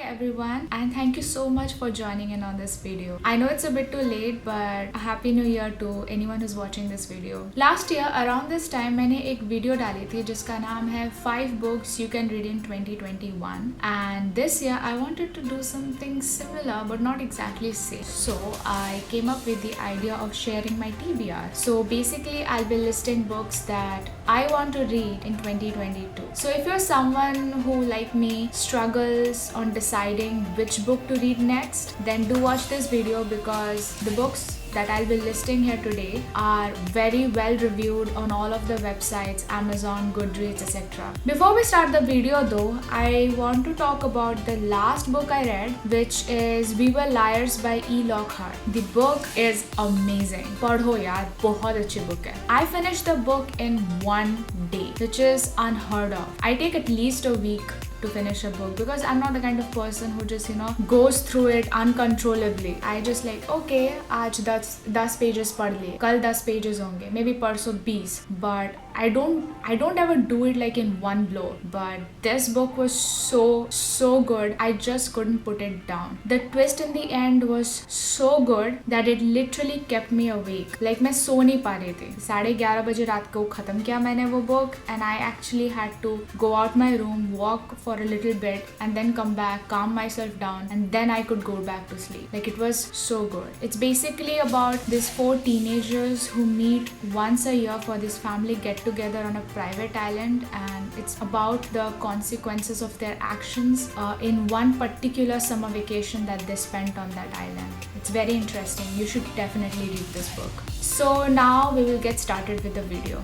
everyone, and thank you so much for joining in on this video. I know it's a bit too late, but a happy new year to anyone who's watching this video. Last year around this time मैंने एक video डाली थी जिसका नाम है 5 books you can read in 2021, and this year I wanted to do something similar but not exactly same. So I came up with the idea of sharing my TBR. So basically I'll be listing books that I want to read in 2022. So if you're someone who like me struggles on deciding which book to read next, then do watch this video because the books that I'll be listing here today are very well reviewed on all of the websites, Amazon, Goodreads, etc. Before we start the video though, I want to talk about the last book I read, which is We Were Liars by Lockhart. The book is amazing. पढ़ो यार, बहुत अच्छी book है. I finished the book in one day, which is unheard of. I take at least a week to finish a book because I'm not the kind of person who just goes through it uncontrollably. I just like, okay, आज 10 pages पढ़ लिए, कल 10 pages होंगे, maybe परसों 20, but I don't ever do it like in one blow. But this book was so good, I just couldn't put it down. The twist in the end was so good that it literally kept me awake. Like मैं सो नहीं पा रही थी. 11:30 बजे रात को खत्म किया मैंने वो book, and I actually had to go out my room, walk for a little bit, and then come back, calm myself down, and then I could go back to sleep. Like it was so good. It's basically about these 4 teenagers who meet once a year for this family get together on a private island, and it's about the consequences of their actions in one particular summer vacation that they spent on that island. It's very interesting. You should definitely read this book. So now we will get started with the video.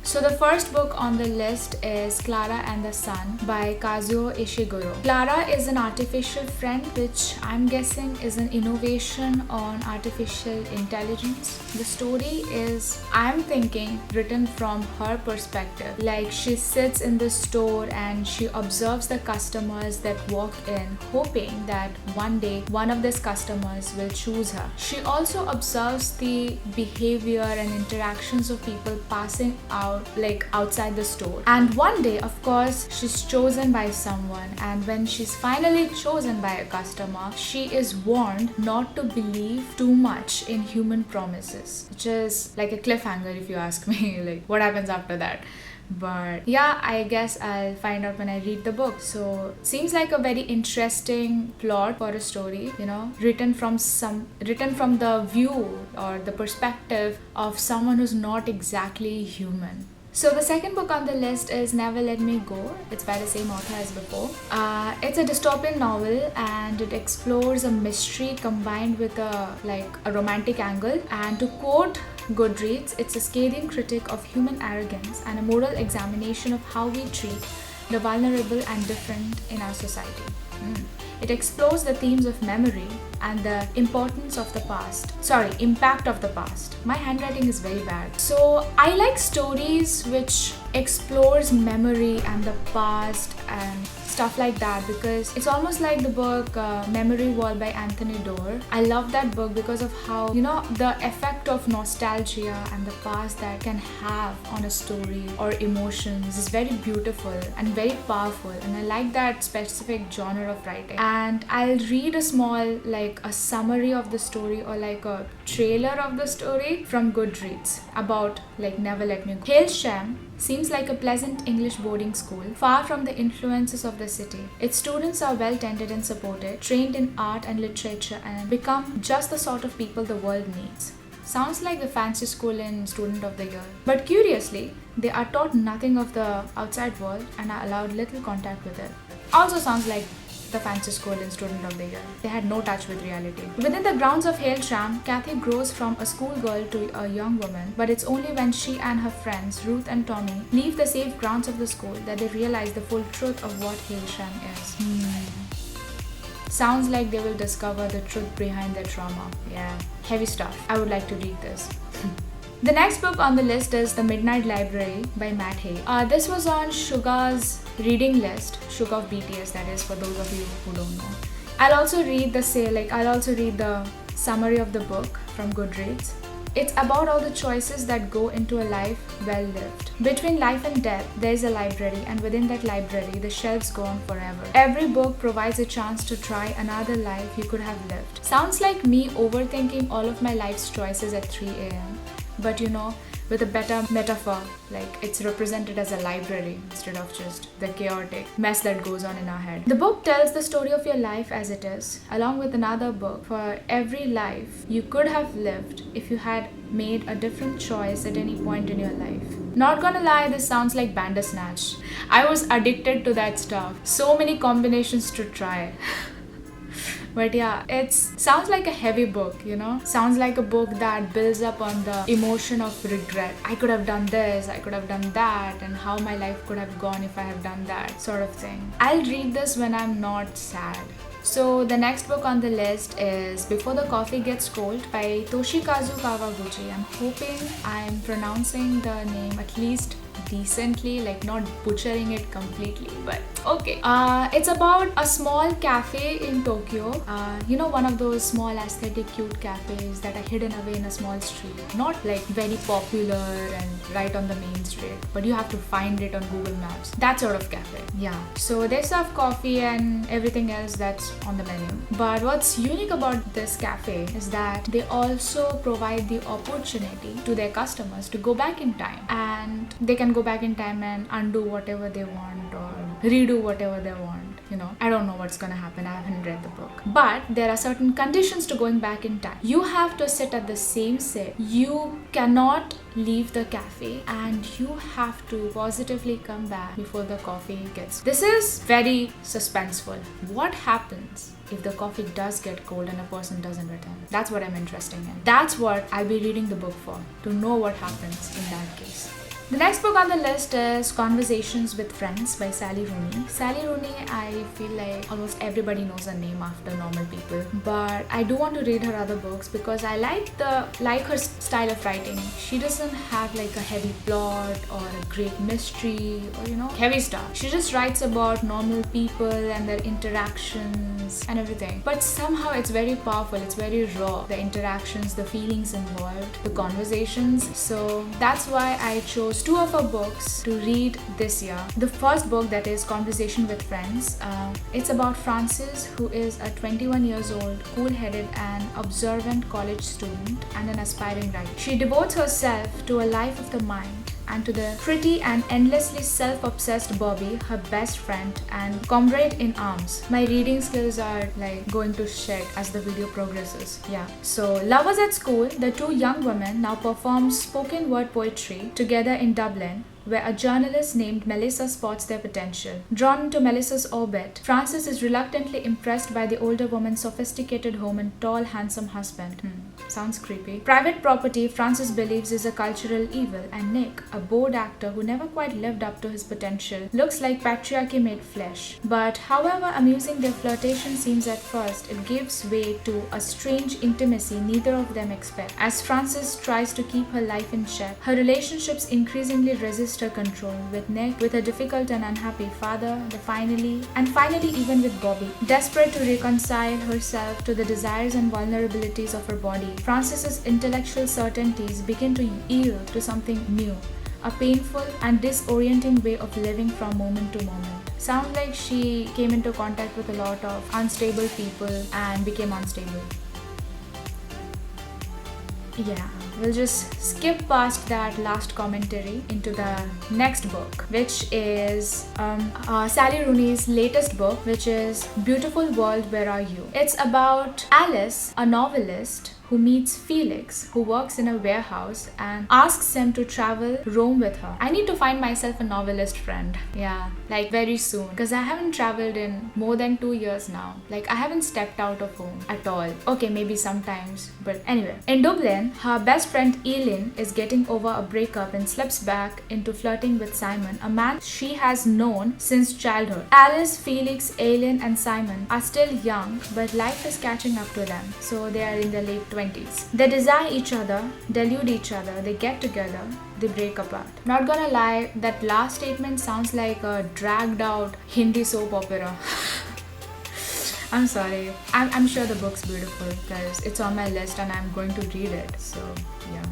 So the first book on the list is Klara and the Sun by Kazuo Ishiguro. Klara is an artificial friend, which I'm guessing is an innovation on artificial intelligence. The story is, I'm thinking, written from her perspective. Like she sits in the store and she observes the customers that walk in, hoping that one day one of these customers will choose her. She also observes the behavior and interactions of people passing out like outside the store, and one day of course she's chosen by someone, and when she's finally chosen by a customer, she is warned not to believe too much in human promises, which is like a cliffhanger if you ask me. Like what happens after that? But yeah, I guess I'll find out when I read the book. So seems like a very interesting plot for a story, written from the view or the perspective of someone who's not exactly human. So the second book on the list is Never Let Me Go. It's by the same author as before. It's a dystopian novel, and it explores a mystery combined with a romantic angle. And to quote Goodreads, it's a scathing critique of human arrogance and a moral examination of how we treat the vulnerable and different in our society. It explores the themes of memory and the impact of the past. My handwriting is very bad. So I like stories which explores memory and the past and stuff like that, because it's almost like the book Memory Wall by Anthony Doerr. I love that book because of how the effect of nostalgia and the past that can have on a story or emotions is very beautiful and very powerful, and I like that specific genre of writing. And I'll read a small a summary of the story or like a trailer of the story from Goodreads about Never Let Me Go. Hailsham seems like a pleasant English boarding school, far from the influences of the city. Its students are well tended and supported, trained in art and literature, and become just the sort of people the world needs. Sounds like the fancy school in Student of the Year. But curiously, they are taught nothing of the outside world and are allowed little contact with it. Also sounds like the fancy school in Student of the Year. They had no touch with reality. Within the grounds of Hailsham, Kathy grows from a schoolgirl to a young woman, but it's only when she and her friends, Ruth and Tommy, leave the safe grounds of the school that they realize the full truth of what Hailsham is. Sounds like they will discover the truth behind their trauma. Yeah, heavy stuff. I would like to read this. The next book on the list is The Midnight Library by Matt Haig. This was on Suga's reading list, Suga of BTS, that is, for those of you who don't know. I'll also read the summary of the book from Goodreads. It's about all the choices that go into a life well lived. Between life and death, there is a library, and within that library, the shelves go on forever. Every book provides a chance to try another life you could have lived. Sounds like me overthinking all of my life's choices at 3 a.m. But with a better metaphor, like it's represented as a library instead of just the chaotic mess that goes on in our head. The book tells the story of your life as it is, along with another book for every life you could have lived if you had made a different choice at any point in your life. Not gonna lie, this sounds like Bandersnatch. I was addicted to that stuff. So many combinations to try. But yeah, it sounds like a heavy book, Sounds like a book that builds up on the emotion of regret. I could have done this, I could have done that, and how my life could have gone if I have done that, sort of thing. I'll read this when I'm not sad. So the next book on the list is Before the Coffee Gets Cold by Toshikazu Kawaguchi. I'm hoping I'm pronouncing the name at least decently, like not butchering it completely, but okay. It's about a small cafe in Tokyo. One of those small aesthetic cute cafes that are hidden away in a small street. Not like very popular and right on the main street, but you have to find it on Google Maps. That sort of cafe. Yeah. So they serve coffee and everything else that's on the menu. But what's unique about this cafe is that they also provide the opportunity to their customers to go back in time, and they can go back in time and undo whatever they want or redo whatever they want. I don't know what's gonna happen. I haven't read the book. But there are certain conditions to going back in time. You have to sit at the same seat. You cannot leave the cafe, and you have to positively come back before the coffee gets. This is very suspenseful. What happens if the coffee does get cold and a person doesn't return? That's what I'm interested in. That's what I'll be reading the book for, to know what happens in that case. The next book on the list is Conversations with Friends by Sally Rooney. Sally Rooney, I feel like almost everybody knows her name after normal people. But I do want to read her other books because I like her style of writing. She doesn't have like a heavy plot or a great mystery or heavy stuff. She just writes about normal people and their interactions and everything. But somehow it's very powerful, it's very raw. The interactions, the feelings involved, the conversations. So that's why I chose two of her books to read this year. The first book, that is Conversation with Friends, it's about Frances, who is a 21 years old, cool-headed and observant college student and an aspiring writer. She devotes herself to a life of the mind and to the pretty and endlessly self-obsessed Bobby, her best friend and comrade in arms. My reading skills are like going to shit as the video progresses. Yeah. So lovers at school, the two young women now perform spoken word poetry together in Dublin, where a journalist named Melissa spots their potential. Drawn into Melissa's orbit, Frances is reluctantly impressed by the older woman's sophisticated home and tall, handsome husband. Sounds creepy. Private property, Frances believes, is a cultural evil, and Nick, a bored actor who never quite lived up to his potential, looks like patriarchy made flesh. But however amusing their flirtation seems at first, it gives way to a strange intimacy neither of them expect. As Frances tries to keep her life in check, her relationships increasingly resist her control, with Nick, with a difficult and unhappy father, finally even with Bobby. Desperate to reconcile herself to the desires and vulnerabilities of her body, Frances's intellectual certainties begin to yield to something new, a painful and disorienting way of living from moment to moment. Sounds like she came into contact with a lot of unstable people and became unstable. Yeah, we'll just skip past that last commentary into the next book, which is Sally Rooney's latest book, which is Beautiful World, Where Are You? It's about Alice, a novelist, who meets Felix, who works in a warehouse, and asks him to travel Rome with her. I need to find myself a novelist friend. Yeah, like very soon, because I haven't traveled in more than 2 years now. Like I haven't stepped out of home at all. Okay, maybe sometimes, but anyway. In Dublin, her best friend Eileen is getting over a breakup and slips back into flirting with Simon, a man she has known since childhood. Alice, Felix, Eileen and Simon are still young, but life is catching up to them, so they are in their late 20s. They desire each other, delude each other, they get together, they break apart. Not gonna lie, that last statement sounds like a dragged out Hindi soap opera. I'm sorry. I'm sure the book's beautiful because it's on my list and I'm going to read it. So yeah.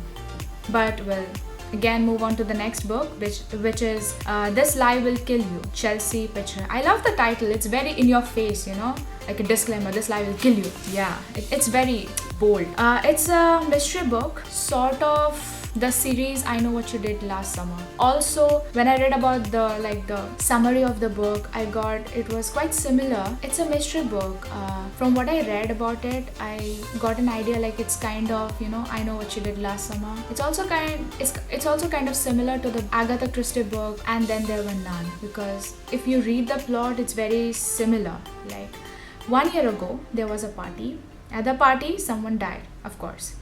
But well, again, move on to the next book, which is This Lie Will Kill You, Chelsea Pitcher. I love the title. It's very in your face, you know, like a disclaimer. This lie will kill you. Yeah, it's very bold. It's a mystery book, sort of the series I Know What You Did Last Summer. Also, when I read about the summary of the book, it was quite similar. It's a mystery book. From what I read about it, I got an idea like it's kind of, you know, I Know What You Did Last Summer. It's also kind of similar to the Agatha Christie book And Then There Were None, because if you read the plot, it's very similar. Like 1 year ago, there was a party. At the party, someone died, of course.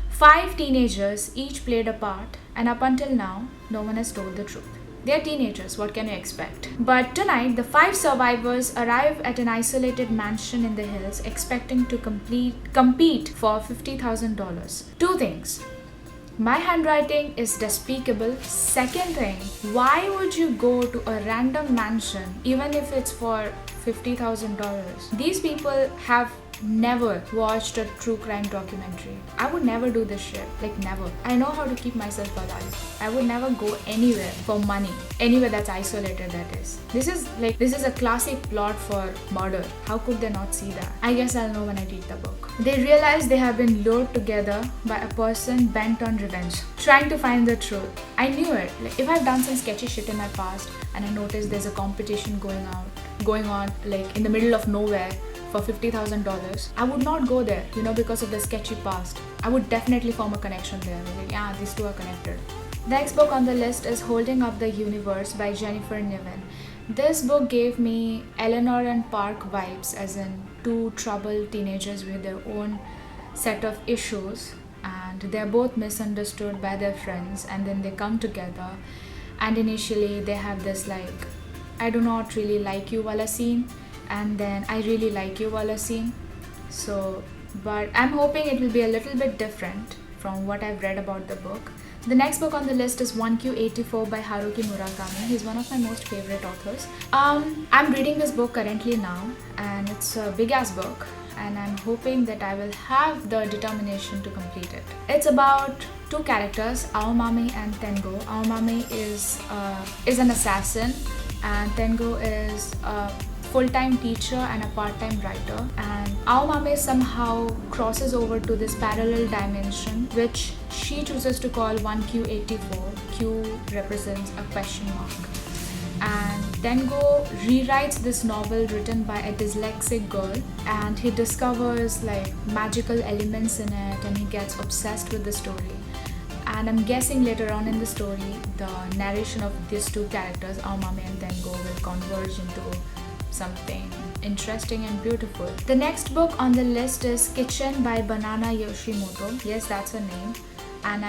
5 teenagers each played a part, and up until now, no one has told the truth. They are teenagers, what can you expect? But tonight, the 5 survivors arrive at an isolated mansion in the hills expecting to compete for $50,000. 2 things. My handwriting is despicable. Second thing, why would you go to a random mansion even if it's for $50,000? These people have never watched a true crime documentary. I would never do this shit. Like never. I know how to keep myself alive. I would never go anywhere for money. Anywhere that's isolated, that is. This is a classic plot for murder. How could they not see that? I guess I'll know when I read the book. They realize they have been lured together by a person bent on revenge, trying to find the truth. I knew it. Like if I've done some sketchy shit in my past and I noticed there's a competition going on like in the middle of nowhere for $50,000, I would not go there, you know, because of the sketchy past. I would definitely form a connection there. Like, yeah, these two are connected. The next book on the list is Holding Up the Universe by Jennifer Niven. This book gave me Eleanor and Park vibes, as in 2 troubled teenagers with their own set of issues, and they're both misunderstood by their friends, and then they come together, and initially they have this like, I do not really like you wala scene, and then I really like you wala scene. So, but I'm hoping it will be a little bit different from what I've read about the book. The next book on the list is 1Q84 by Haruki Murakami. He's one of my most favorite authors. I'm reading this book currently now, and it's a big ass book, and I'm hoping that I will have the determination to complete it. It's about 2 characters, Aomami and Tengo. Aomami is an assassin, and Tengo is a full-time teacher and a part-time writer, and Aomame somehow crosses over to this parallel dimension which she chooses to call 1Q84. Q represents a question mark. And Tengo rewrites this novel written by a dyslexic girl, and he discovers like magical elements in it, and he gets obsessed with the story. And I'm guessing later on in the story, the narration of these 2 characters, Aomame and Tengo, will converge into something interesting and beautiful. The next book on the list is Kitchen by Banana Yoshimoto. Yes, that's her name. And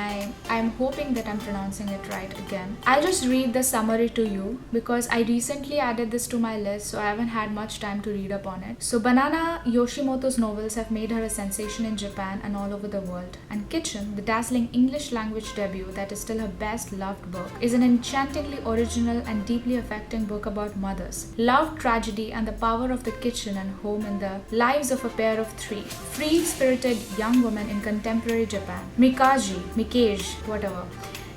I'm hoping that I'm pronouncing it right again. I'll just read the summary to you because I recently added this to my list, so I haven't had much time to read up on it. So Banana Yoshimoto's novels have made her a sensation in Japan and all over the world. And Kitchen, the dazzling English language debut that is still her best loved book, is an enchantingly original and deeply affecting book about mothers, love, tragedy, and the power of the kitchen and home in the lives of a pair of 3 free-spirited young women in contemporary Japan.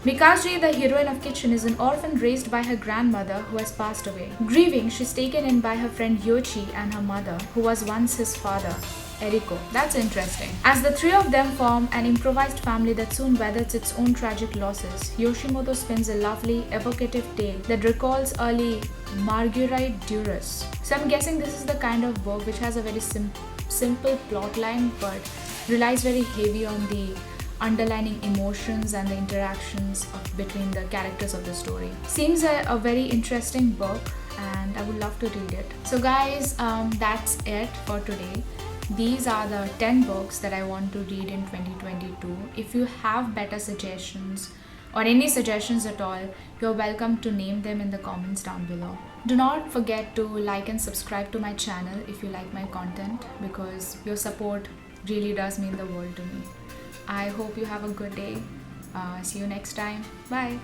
Mikaji, the heroine of Kitchen, is an orphan raised by her grandmother who has passed away. Grieving, she's taken in by her friend Yoichi and her mother, who was once his father, Eriko. That's interesting. As the 3 of them form an improvised family that soon weathers its own tragic losses, Yoshimoto spins a lovely, evocative tale that recalls early Marguerite Duras. So I'm guessing this is the kind of book which has a very simple plotline but relies very heavy on the underlining emotions and the interactions between the characters of the story. Seems a very interesting book, and I would love to read it. So guys, that's it for today. These are the 10 books that I want to read in 2022. If you have better suggestions or any suggestions at all, you're welcome to name them in the comments down below. Do not forget to like and subscribe to my channel if you like my content, because your support really does mean the world to me. I hope you have a good day. See you next time. Bye.